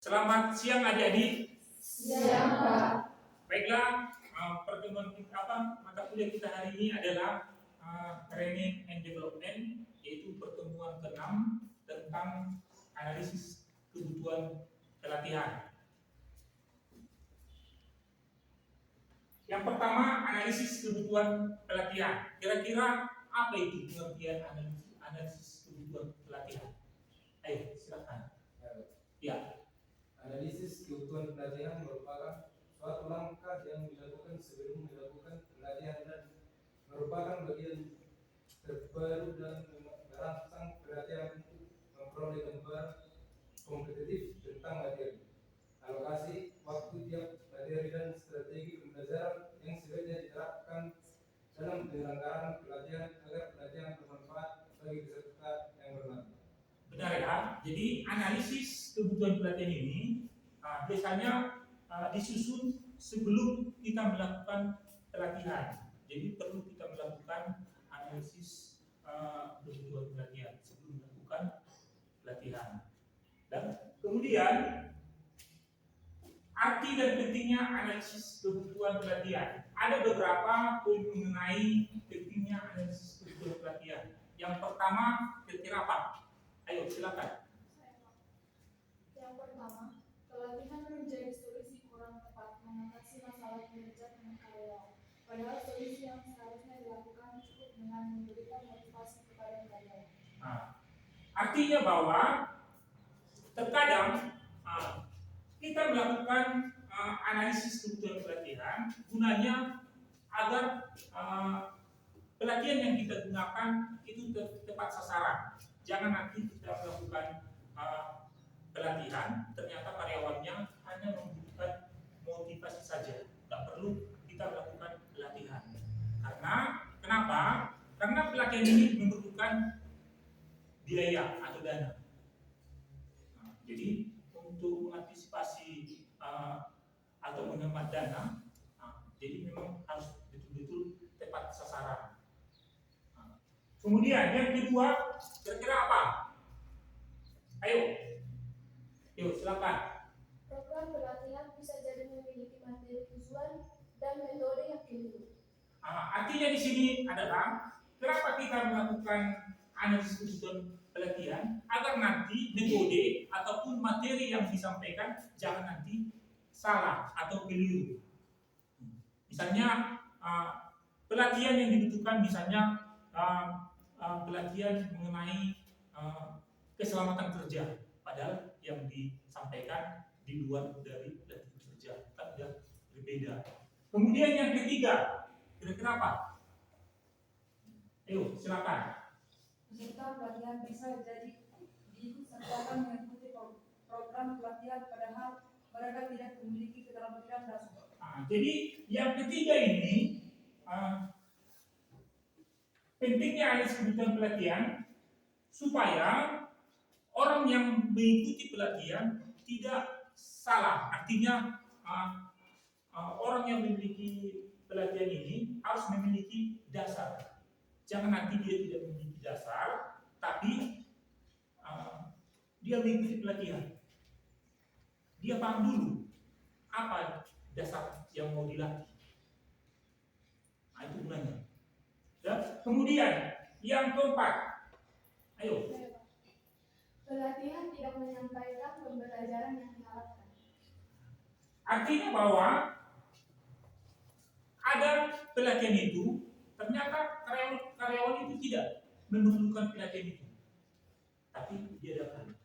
Selamat siang adik-adik. Siang, Pak. Baiklah, pertemuan kita mata kuliah kita hari ini adalah Training and Development, yaitu pertemuan ke-6 tentang analisis kebutuhan pelatihan. Yang pertama, analisis kebutuhan pelatihan. Kira-kira apa itu pengertian analisis kebutuhan pelatihan? Ayo, silakan. Ya. Analisis kebutuhan pelatihan merupakan suatu langkah yang dilakukan sebelum melakukan pelatihan dan merupakan bagian terbaru dalam merangsang pelatihan untuk memperoleh gambar kompetitif tentang materi, alokasi waktu tiap materi dan strategi pembelajaran yang sebaiknya diterapkan dalam penyelenggaraan pelatihan agar pelatihan bermanfaat bagi peserta yang berlatih. Benar ya. Jadi analisis kebutuhan pelatihan ini biasanya disusun sebelum kita melakukan pelatihan. Jadi perlu kita melakukan analisis kebutuhan pelatihan sebelum melakukan pelatihan. Dan kemudian arti dan pentingnya analisis kebutuhan pelatihan. Ada beberapa poin mengenai pentingnya analisis kebutuhan pelatihan. Yang pertama, kira-kira apa? Ayo, silakan. Yang pertama, pelatihan menjadi solusi kurang tepat mengatasi masalah kinerja dan karyawan. Padahal solusi yang seharusnya dilakukan cukup dengan memberikan motivasi kepada karyawan. Artinya bahwa terkadang kita melakukan analisis kebutuhan pelatihan gunanya agar pelatihan yang kita gunakan itu tepat sasaran. Jangan nanti kita melakukan pelatihan, ternyata karyawannya hanya membutuhkan motivasi saja, tidak perlu kita melakukan pelatihan. Karena kenapa? Karena pelatihan ini memerlukan biaya atau dana. Jadi untuk mengantisipasi atau menghemat dana, jadi memang harus betul-betul tepat sasaran. Kemudian yang kedua, kira-kira apa? Ayo, silakan. Program pelatihan bisa jadi memiliki materi tujuan dan metode yang keliru. Artinya di sini adalah kenapa kita melakukan analisis kebutuhan pelatihan agar nanti metode ataupun materi yang disampaikan jangan nanti salah atau keliru. Misalnya pelatihan yang dibutuhkan misalnya pelatihan mengenai keselamatan kerja, padahal yang disampaikan di luar dari pelatihan kerja, kan sudah berbeda. Kemudian yang ketiga, kira-kira apa? Ayo, silakan. Peserta pelatihan bisa jadi diikutsertakan mengikuti program pelatihan padahal mereka tidak memiliki keterampilan dasar. Jadi yang ketiga ini pentingnya analisis kebutuhan pelatihan supaya orang yang mengikuti pelatihan tidak salah. Artinya orang yang memiliki pelatihan ini harus memiliki dasar. Jangan nanti dia tidak memiliki dasar, tapi dia mengikuti pelatihan. Dia paham dulu apa dasar yang mau dilatih. Itu gunanya. Dan kemudian yang keempat, ayo. Pelatihan tidak menyampaikan pembelajaran yang diharapkan. Artinya bahwa ada pelatihan itu, ternyata karyawan itu tidak memerlukan pelatihan itu, tapi dia dapat.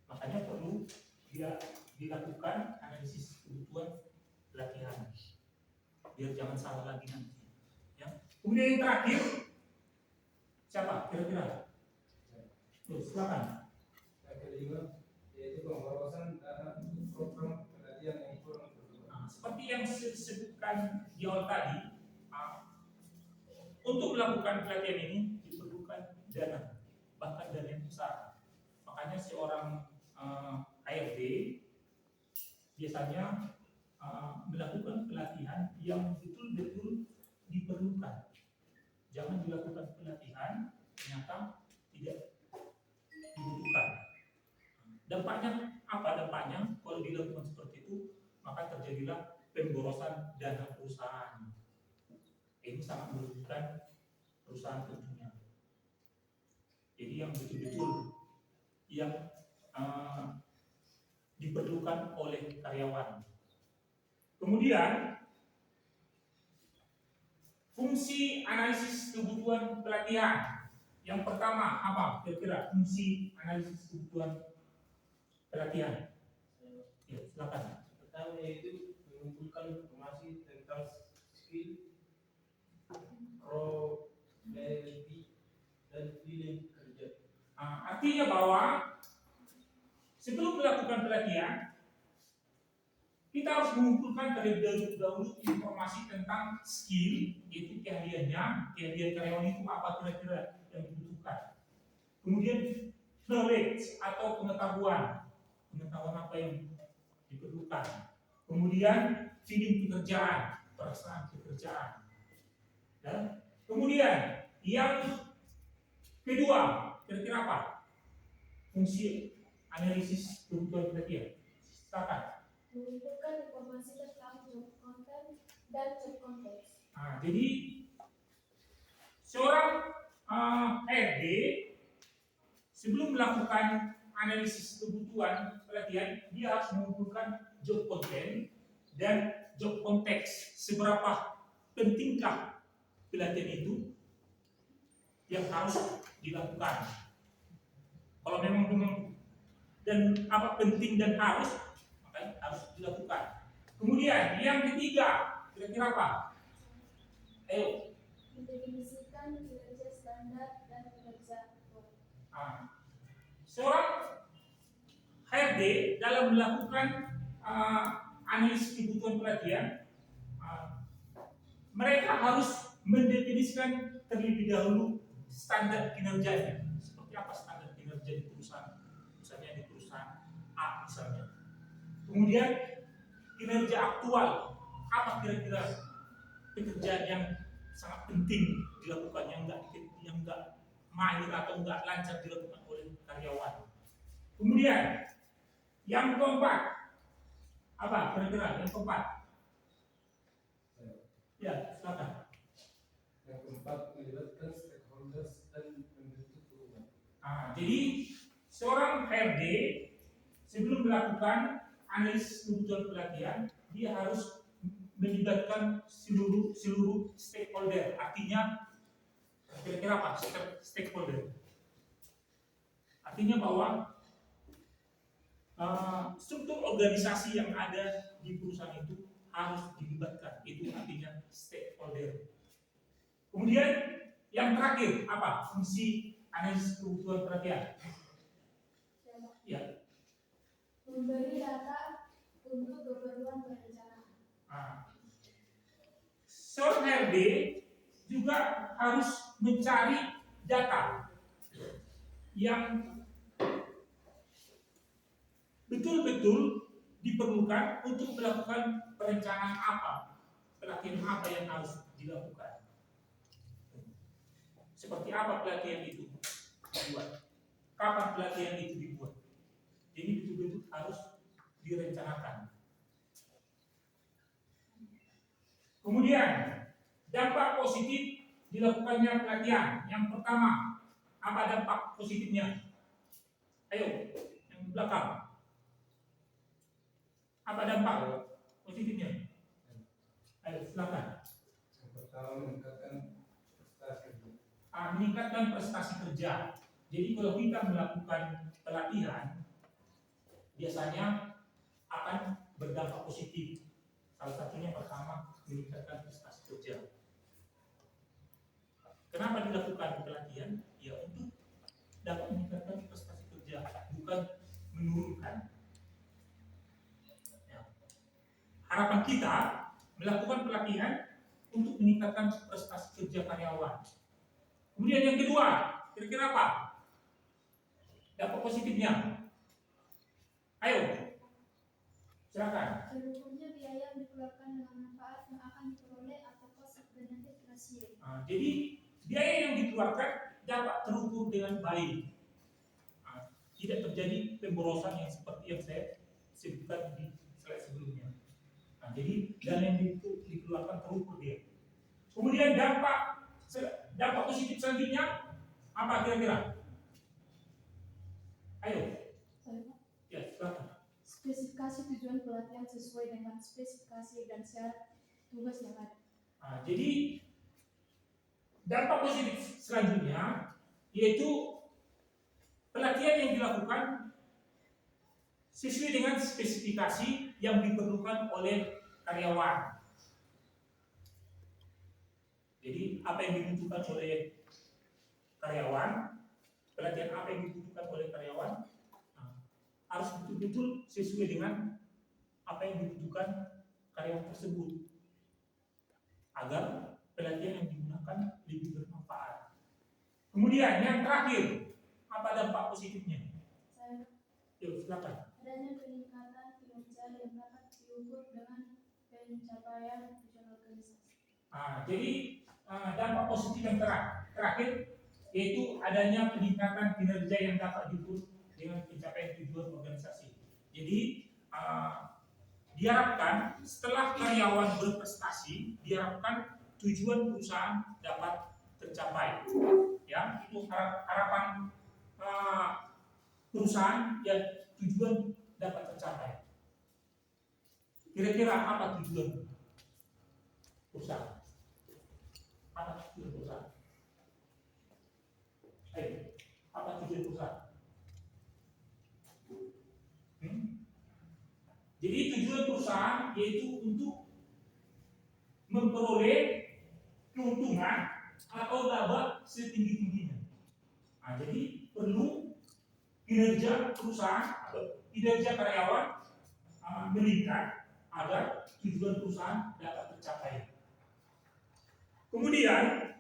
Makanya perlu dia dilakukan analisis kebutuhan pelatihan, biar jangan salah lagi nanti. Ya. Kemudian yang terakhir, siapa kira-kira? Silakan. Yang kelima yaitu pemborosan dana untuk program pelatihan yang kurang berguna. Seperti yang disebutkan di awal tadi, untuk melakukan pelatihan ini diperlukan dana, bahkan dana yang besar. Makanya seorang ART biasanya melakukan pelatihan yang betul-betul diperlukan. Jangan dilakukan pelatihan ternyata tidak dibutuhkan. Dampaknya apa? Dampaknya kalau dilakukan seperti itu, maka terjadilah pemborosan dana perusahaan. Ini sangat merugikan perusahaan tentunya. Jadi yang betul-betul yang diperlukan oleh karyawan. Kemudian fungsi analisis kebutuhan pelatihan. Yang pertama apa? Kira-kira fungsi analisis kebutuhan pelatihan. Ya, silakan. Pertama yaitu mengumpulkan informasi tentang skill, probability, dan feeling kerja. Artinya bahwa sebelum melakukan pelatihan, kita harus mengumpulkan terlebih dahulu informasi tentang skill, yaitu keahliannya, keahlian karyawan itu apa kira-kira yang dibutuhkan. Kemudian knowledge atau pengetahuan apa yang diperlukan. Kemudian feeling pekerjaan, perasaan pekerjaan. Dan kemudian yang kedua, kira-kira apa? Fungsi analisis kebutuhan pelatihan. Silakan. Mengumpulkan informasi tentang job content dan job konteks. Jadi seorang HRD sebelum melakukan analisis kebutuhan pelatihan, dia harus mengumpulkan job content dan job konteks. Seberapa pentingkah pelatihan itu yang harus dilakukan. Kalau memang dan apa penting dan harus, maka harus dilakukan. Kemudian yang ketiga, kira-kira apa? Ayo. Mendefinisikan kinerja standar dan kinerja aktual. Seorang HRD dalam melakukan analisis kebutuhan pelatihan, mereka harus mendefinisikan terlebih dahulu standar kinerjanya. Seperti apa standar kinerja di perusahaan? Misalnya di perusahaan A misalnya. Kemudian kinerja aktual, apa kira-kira pekerjaan yang sangat penting dilakukan, yang enggak mahir atau enggak lancar dilakukan oleh karyawan. Kemudian yang keempat, apa kira-kira yang keempat? Ya, silakan. Yang keempat, melibatkan stakeholders dan membentuk perubahan. Jadi seorang HRD sebelum melakukan analisis kebutuhan pelatihan, dia harus melibatkan seluruh stakeholder. Artinya kira-kira apa stakeholder? Artinya bahwa struktur organisasi yang ada di perusahaan itu harus dilibatkan. Itu artinya stakeholder. Kemudian yang terakhir apa? Fungsi analisis kebutuhan pelatihan. Ya. Memberi data untuk keperluan perencanaan. Seorang HRD juga harus mencari data yang betul-betul diperlukan untuk melakukan perencanaan apa, pelatihan apa yang harus dilakukan. Seperti apa pelatihan itu dibuat, kapan pelatihan itu dibuat. Jadi betul-betul harus direncanakan. Kemudian dampak positif dilakukannya pelatihan. Yang pertama, apa dampak positifnya? Ayo, yang di belakang. Apa dampak positifnya? Ayo, silakan. Yang pertama, meningkatkan prestasi. Meningkatkan prestasi kerja. Jadi kalau kita melakukan pelatihan, biasanya akan berdampak positif. Salah satunya pertama, meningkatkan prestasi kerja. Kenapa dilakukan pelatihan? Ya untuk dapat meningkatkan prestasi kerja, bukan menurunkan. Ya. Harapan kita melakukan pelatihan untuk meningkatkan prestasi kerja karyawan. Kemudian yang kedua, kira-kira apa? Dampak positifnya. Ayo, silakan. Terukurnya biaya yang dikeluarkan dengan manfaat yang akan diperoleh atau cost benefit ratio. Jadi biaya yang dikeluarkan dapat terukur dengan baik. tidak terjadi pemborosan yang seperti yang saya sebutkan di slide sebelumnya. Nah, jadi dana yang dikeluarkan terukur dia. Kemudian dampak positif selanjutnya apa kira-kira? Ayo, Saya, ya silakan. spesifikasi tujuan pelatihan sesuai dengan spesifikasi dan syarat tugas yang ada. Nah, jadi dampak positif selanjutnya yaitu pelatihan yang dilakukan sesuai dengan spesifikasi yang diperlukan oleh karyawan. Jadi apa yang dibutuhkan oleh karyawan, pelatihan apa yang dibutuhkan oleh karyawan, nah, harus betul-betul sesuai dengan apa yang dibutuhkan karyawan tersebut agar pelatihan yang digunakan lebih bermanfaat. Kemudian yang terakhir, apa dampak positifnya? Saya, Yuk silakan. adanya peningkatan kinerja yang dapat diukur dengan pencapaian tujuan organisasi. Nah, jadi dampak positif yang terakhir yaitu adanya peningkatan kinerja yang dapat diukur dengan pencapaian tujuan organisasi. Jadi diharapkan setelah karyawan berprestasi, diharapkan tujuan perusahaan dapat tercapai. Ya, itu harapan perusahaan yang tujuan dapat tercapai. Kira-kira apa tujuan perusahaan? Apa tujuan perusahaan? Ayo, apa tujuan perusahaan? Jadi tujuan perusahaan yaitu untuk memperoleh keuntungan atau laba setinggi-tingginya. Nah, jadi perlu kinerja perusahaan atau kinerja karyawan meningkat agar tujuan perusahaan dapat tercapai. Kemudian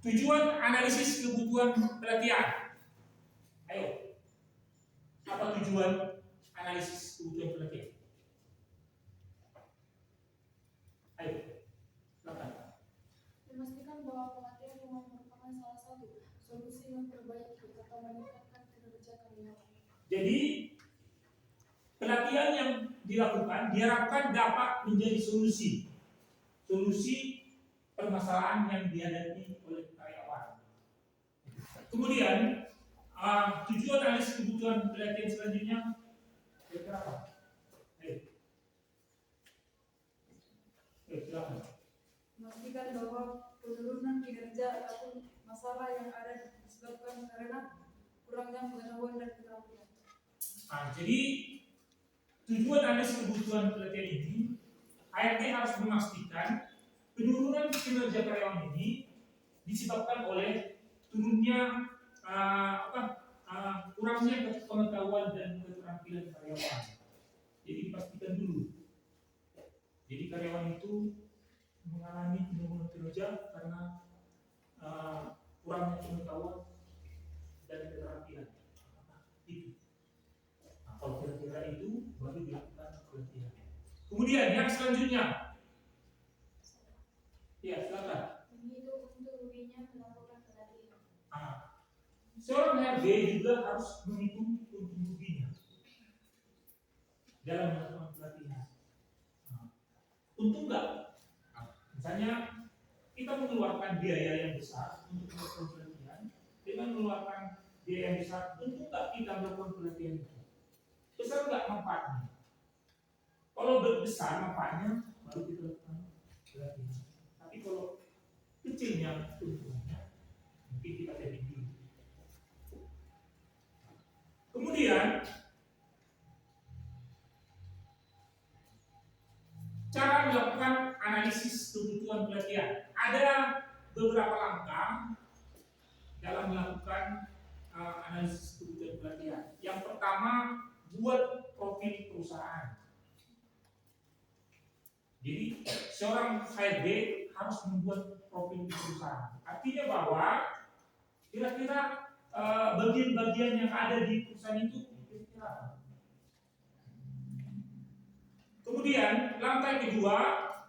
tujuan analisis kebutuhan pelatihan. Ayo, apa tujuan analisis kebutuhan pelatihan? Ayo, silakan. Memastikan bahwa pelatihan memang merupakan salah satu solusi memperbaiki atau meningkatkan kinerja karyawan. Jadi pelatihan yang dilakukan diharapkan dapat menjadi solusi permasalahan yang dihadapi oleh karyawan. Kemudian tujuan analisis kebutuhan pelatihan selanjutnya kira-kira apa? Ayo, silakan. Memastikan bahwa penurunan kinerja ataupun masalah yang ada disebabkan karena kurangnya pengetahuan dan keterampilan. Nah, jadi tujuan analisis kebutuhan pelatihan ini, HRD harus memastikan penurunan kinerja karyawan ini disebabkan oleh turunnya kurangnya pengetahuan dan keterampilan karyawan. Jadi dipastikan dulu. Jadi karyawan itu mengalami penurunan kinerja karena kurangnya pengetahuan dan keterampilan. Itu. Nah, kalau kira-kira itu baru dilakukan pelatihan. Kemudian yang selanjutnya, ya silakan. Begitu untuk ruginya melakukan pelatihan. Seorang HRD juga harus menghitung untung ruginya dalam melakukan pelatihan. Untung nggak? Misalnya kita mengeluarkan biaya yang besar untuk melakukan pelatihan, dengan mengeluarkan biaya yang besar, untung nggak kita melakukan pelatihan itu? Besar nggak manfaatnya? Kalau besar manfaatnya, baru kita lakukan pelatihan. Tapi kalau kecilnya untungnya, mungkin kita jadi dulu. Kemudian cara melakukan analisis kebutuhan pelatihan. Ada beberapa langkah dalam melakukan analisis kebutuhan pelatihan. Yang pertama, buat profil perusahaan. Jadi seorang HRD harus membuat profil perusahaan. Artinya bahwa kira-kira bagian-bagian yang ada di perusahaan itu kira-kira apa? Kemudian langkah kedua,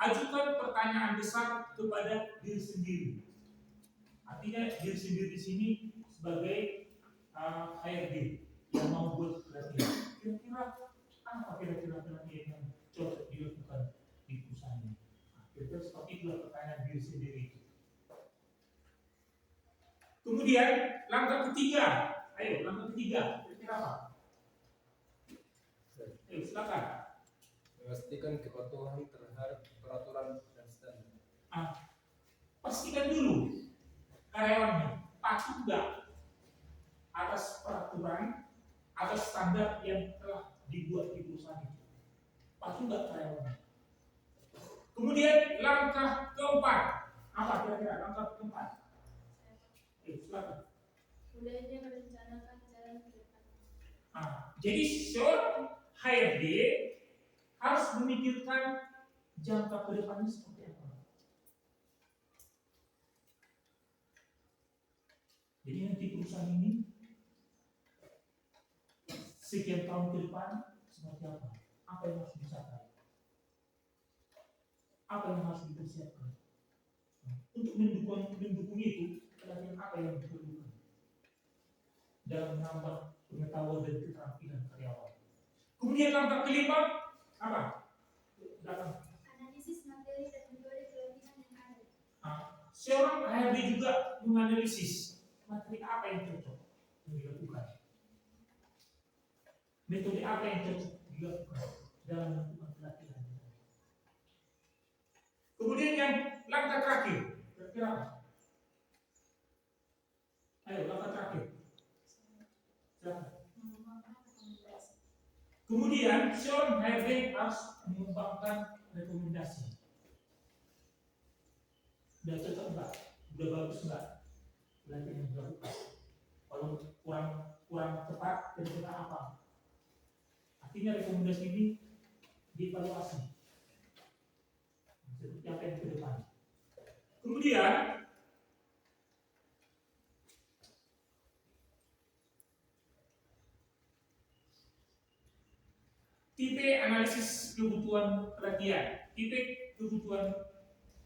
ajukan pertanyaan besar kepada diri sendiri. Artinya diri sendiri di sini sebagai HRD yang mau buat pelatihan. Kira-kira pelatihan yang cocok dilakukan di perusahaan ini? Nah, kira-kira seperti itulah pertanyaan diri sendiri. Kemudian langkah ketiga, kira-kira apa? Ayo silakan. Memastikan kepatuhan terhadap peraturan dan standar. Pastikan dulu karyawannya patuh nggak atas peraturan, atas standar yang telah dibuat di perusahaan itu. Patuh nggak karyawannya? Kemudian langkah keempat, apa kira-kira langkah keempat? Silakan. Mulainya merencanakan jalan ke depan. Jadi seorang HRD harus memikirkan jangka ke depannya seperti apa. Jadi nanti perusahaan ini sekian tahun ke depan seperti apa? Apa yang harus dicapai? Apa yang harus dipersiapkan? Untuk mendukung itu, pelatihan apa yang diperlukan dalam menambah pengetahuan dan keterampilan karyawan. Kemudian langkah kelima apa? Analisis materi dan metode pelatihan yang ada. Seorang HRD juga menganalisis materi apa yang cocok dilakukan, metode apa yang cocok dilakukan dalam melakukan pelatihan. Kemudian yang langkah terakhir, kira-kira apa? Ayo langkah terakhir. Kemudian seorang HRD harus mengembangkan rekomendasi. Sudah cocok enggak? Sudah bagus enggak? Pelatihan yang dilakukan. Kalau kurang tepat, kira-kira apa? Artinya rekomendasi ini dievaluasi. Seperti apa yang ke depan. Kemudian tipe analisis kebutuhan pelatihan.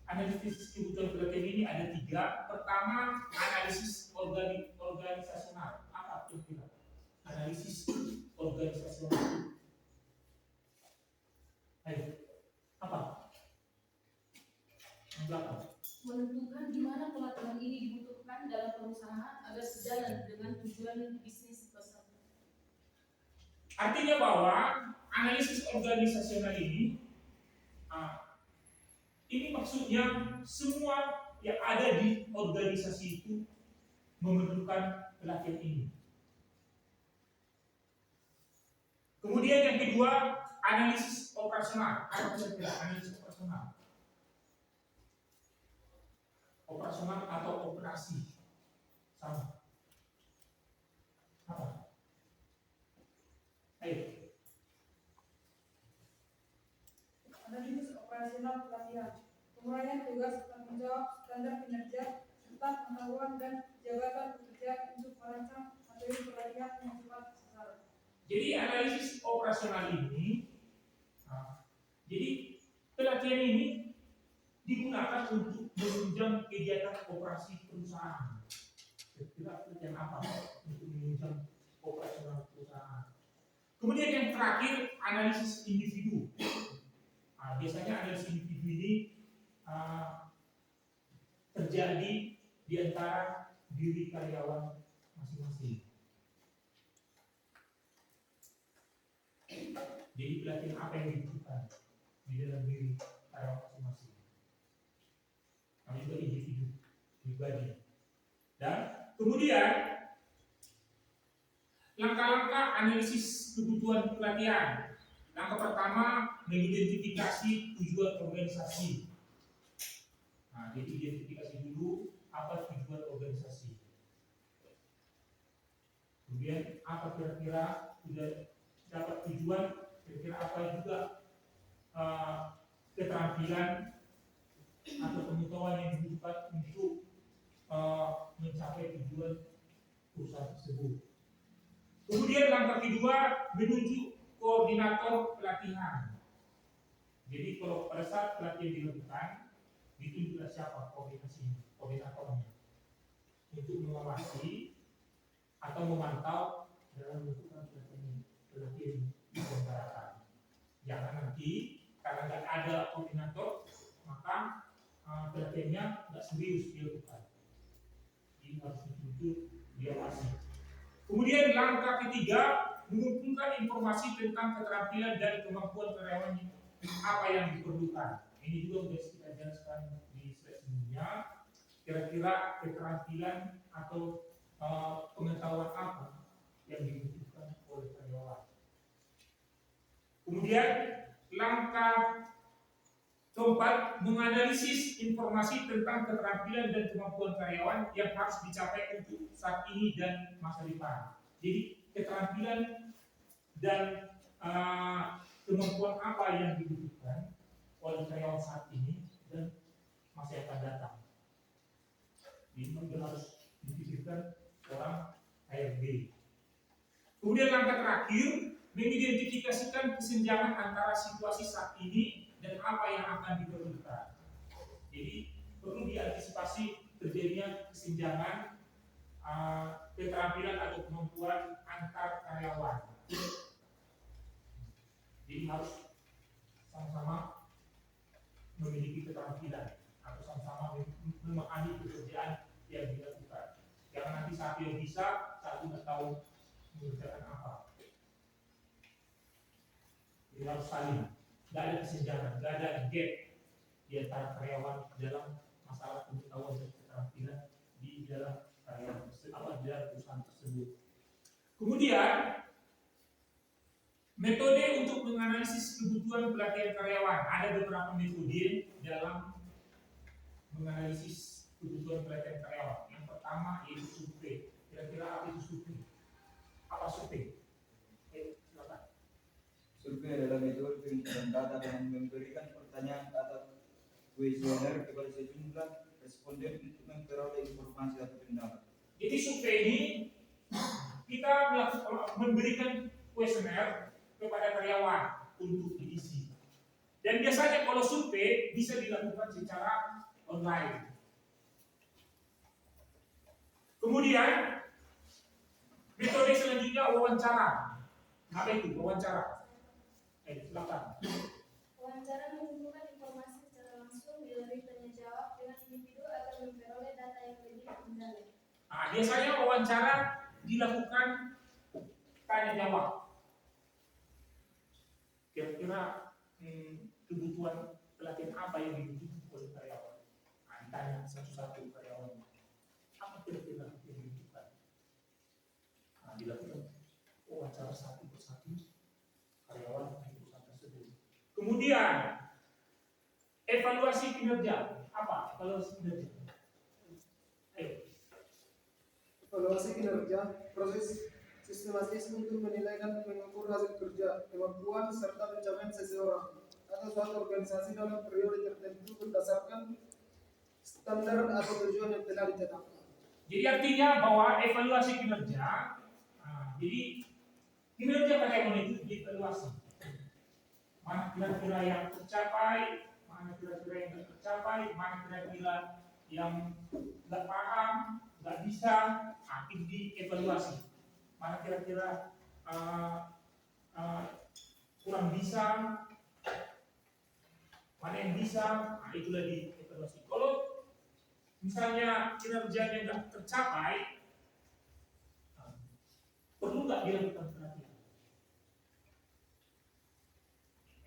Analisis kebutuhan pelatihan ini ada 3. Pertama, analisis organisasional. Apa kira-kira? Analisis organisasional. Ayo, apa? Yang belakang. Menentukan di mana pelatihan ini dibutuhkan dalam perusahaan agar sejalan dengan tujuan bisnis peserta. Artinya bahwa analisis organisasional ini maksudnya semua yang ada di organisasi itu memerlukan pelatihan ini. Kemudian yang kedua, analisis operasional. Apa kira-kira analisis operasional? Operasional atau operasi sama. Apa? Ayo. Analisis operasional pelatihan, penguraian tugas tanggung jawab, standar kinerja, serta pengetahuan dan jabatan pekerja untuk merancang materi pelatihan yang tepat sasaran. Jadi analisis operasional ini, jadi pelatihan ini digunakan untuk menunjang kegiatan operasi perusahaan. Kira-kira pelatihan apa untuk menunjang operasional perusahaan. Kemudian yang terakhir, analisis individu. Biasanya analisis individu ini terjadi di antara diri karyawan masing-masing. Jadi pelatihan apa yang dibutuhkan di dalam diri karyawan masing-masing. Kami juga individu pribadi. Dan kemudian langkah-langkah analisis kebutuhan pelatihan. Langkah pertama, mengidentifikasi tujuan organisasi. Jadi identifikasi dulu apa tujuan organisasi. Kemudian apa kira-kira sudah dapat tujuan, kira-kira apa juga keterampilan atau pengetahuan yang dibutuhkan untuk mencapai tujuan perusahaan tersebut. Kemudian langkah kedua, menunjuk koordinator pelatihan. Jadi kalau pada saat pelatihan dilakukan, ditunjuklah siapa koordinatornya. untuk mengawasi atau memantau dalam melakukan pelatihan pembelajaran. Jangan nanti karena nggak ada koordinator maka pelatihannya nggak serius dilakukan. Jadi harus betul-betul diawasi. Kemudian langkah ketiga, mengumpulkan informasi tentang keterampilan dan kemampuan karyawan apa yang diperlukan. Ini juga sudah kita jelaskan di slide sebelumnya. Kira-kira keterampilan atau pengetahuan apa yang dibutuhkan oleh karyawan. Kemudian langkah keempat, menganalisis informasi tentang keterampilan dan kemampuan karyawan yang harus dicapai untuk saat ini dan masa depan. Jadi keterampilan dan kemampuan apa yang dibutuhkan oleh karyawan saat ini dan masa yang akan datang. Jadi itu harus dipikirkan orang HRD. Kemudian langkah terakhir, mengidentifikasikan kesenjangan antara situasi saat ini dan apa yang akan diperlukan. Jadi perlu diantisipasi terjadinya kesenjangan keterampilan atau kemampuan antar karyawan. Jadi harus sama-sama memiliki keterampilan atau sama-sama memahami pekerjaan yang dilakukan. Jangan nanti satu yang bisa, satu nggak tahu mengerjakan apa. Jadi harus saling. Tidak ada kesenjangan, tidak ada gap di antara karyawan dalam masalah pengetahuan dan keterampilan di dalam karyawan di dalam perusahaan tersebut. Kemudian metode untuk menganalisis kebutuhan pelatihan karyawan. Ada beberapa metode dalam menganalisis kebutuhan pelatihan karyawan. Yang pertama yaitu survei. Kira-kira apa itu survei? Apa survei? Silakan. Survei adalah metode pengumpulan data dengan memberikan pertanyaan atau kuesioner kepada sejumlah responden untuk memperoleh informasi atau pendapat. Jadi survei ini kita memberikan kuesioner kepada karyawan untuk diisi. Dan biasanya kalau survei bisa dilakukan secara online. Kemudian metode selanjutnya wawancara. Apa itu wawancara? Silakan. Wawancara mengumpulkan informasi secara langsung melalui tanya jawab dengan individu agar memperoleh data yang lebih mendalam. Nah, biasanya wawancara dilakukan tanya jawab. Kira-kira kebutuhan pelatihan apa yang dibutuhkan oleh karyawan? Nah, ditanya satu-satu karyawan. Apa kira-kira yang dibutuhkan? Nah, dilakukan wawancara satu persatu karyawan di perusahaan tersebut. Kemudian evaluasi kinerja. Apa evaluasi kinerja? Ayo. Evaluasi kinerja, proses sistematis untuk menilai dan mengukur hasil kerja, kemampuan, serta pencapaian seseorang atau suatu organisasi dalam periode tertentu berdasarkan standar atau tujuan yang telah ditetapkan. Jadi artinya bahwa evaluasi kinerja, jadi kinerja karyawan itu dievaluasi. Mana kira-kira yang tercapai, mana kira-kira yang tidak tercapai, mana kira-kira yang nggak paham, nggak bisa, itu dievaluasi. Mana kira-kira kurang bisa, mana yang bisa, itulah dievaluasi. Kalau misalnya kinerjanya nggak tercapai, perlu nggak dilakukan pelatihan?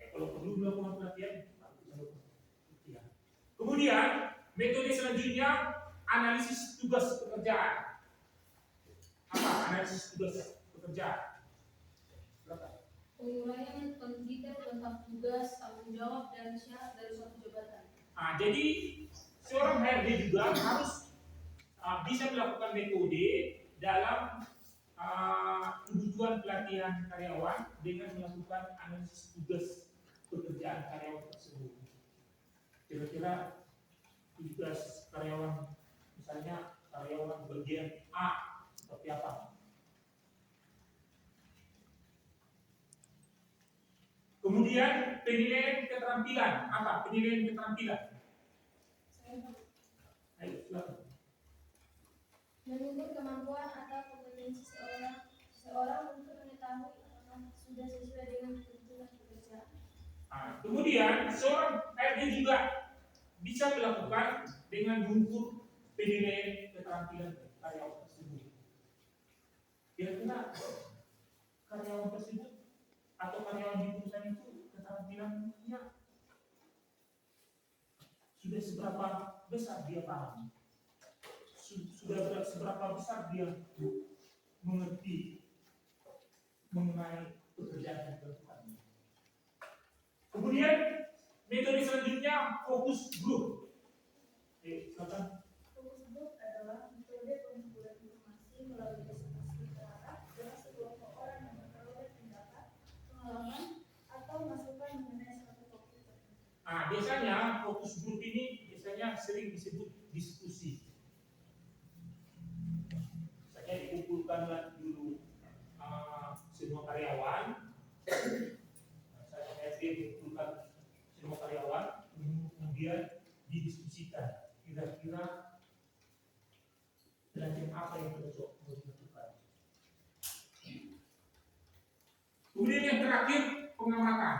Kalau perlu melakukan pelatihan, kemudian metode selanjutnya analisis tugas pekerjaan. Apa analisis tugas pekerjaan? Penguraian detail tentang tugas, tanggung jawab, dan syarat dari suatu jabatan. Jadi seorang HRD juga harus bisa melakukan metode dalam kebutuhan pelatihan karyawan dengan melakukan analisis tugas pekerjaan karyawan tersebut. Kira-kira tugas karyawan, misalnya karyawan bagian A seperti apa? Kemudian penilaian keterampilan. Apa penilaian keterampilan? Ayo silakan. mengukur kemampuan atau kompetensi seseorang untuk mengetahui apakah sudah sesuai dengan kebutuhan pekerjaan. Kemudian seorang HRD juga bisa melakukan dengan mengukur penilaian keterampilan karyawan tersebut. Kira-kira karyawan tersebut atau karyawan di perusahaan itu keterampilannya sudah seberapa besar dia paham, sudah seberapa besar dia mengerti mengenai pekerjaan yang dilakukan. Kemudian metode selanjutnya fokus grup. Silakan. Fokus group adalah metode pengumpulan informasi melalui presentasi terarah dengan sekelompok orang yang memperoleh pendapat, pengalaman, atau masukan mengenai suatu topik tertentu. Biasanya fokus grup ini biasanya sering disebut diskusi. Misalnya dikumpulkanlah dulu semua karyawan, saya dikumpulkan semua karyawan, kemudian didiskusikan kira-kira pelatihan apa yang cocok untuk dilakukan. Kemudian yang terakhir pengamatan.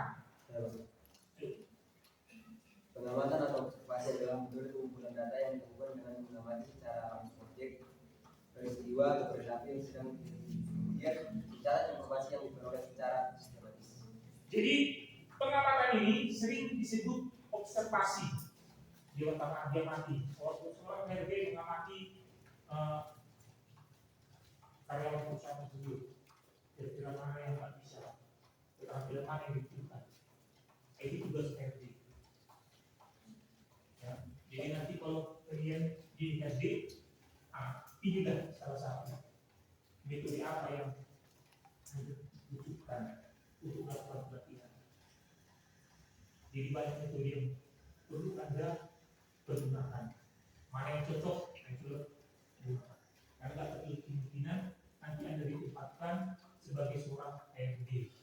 Pengamatan atau observasi adalah metode pengumpulan data yang dilakukan dengan mengamati secara langsung objek, peristiwa atau perilaku yang sedang kemudian mencatat informasi yang diperoleh secara sistematis. Jadi pengamatan ini sering disebut observasi. Dia mati. Seorang HRD mengamati karyawan perusahaan tersebut. Kira-kira mana yang nggak bisa, keterampilan mana yang dibutuhkan. Ini tugas HRD. Ya. Jadi nanti kalau kalian di HRD, pilihlah salah satu metode apa yang dibutuhkan untuk melakukan pelatihan. Jadi banyak metode yang perlu Anda pergunakan. Mana yang cocok, itu gunakan. Karena tidak terlalu kemungkinan nanti Anda ditempatkan sebagai seorang HRD.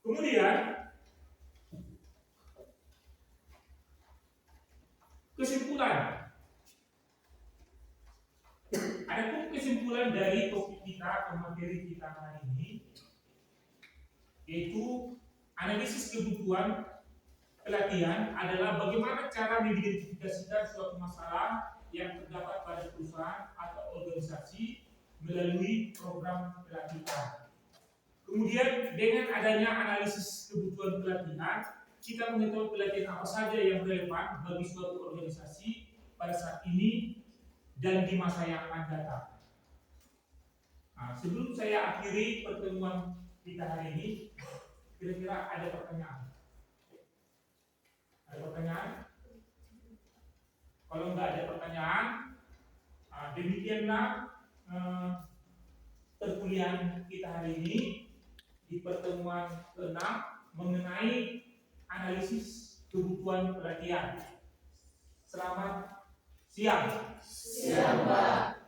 Kemudian kesimpulan. Adapun kesimpulan dari topik kita atau materi kita hari ini, yaitu analisis kebutuhan pelatihan adalah bagaimana cara mengidentifikasikan suatu masalah yang terdapat pada perusahaan atau organisasi melalui program pelatihan. Kemudian dengan adanya analisis kebutuhan pelatihan, kita mengetahui pelatihan apa saja yang relevan bagi suatu organisasi pada saat ini dan di masa yang akan datang. Sebelum saya akhiri pertemuan kita hari ini, kira-kira ada pertanyaan? Ada pertanyaan? Kalau nggak ada pertanyaan, demikianlah perkuliahan kita hari ini di pertemuan ke-6 mengenai analisis kebutuhan pelatihan. Selamat siang. Siang, Pak.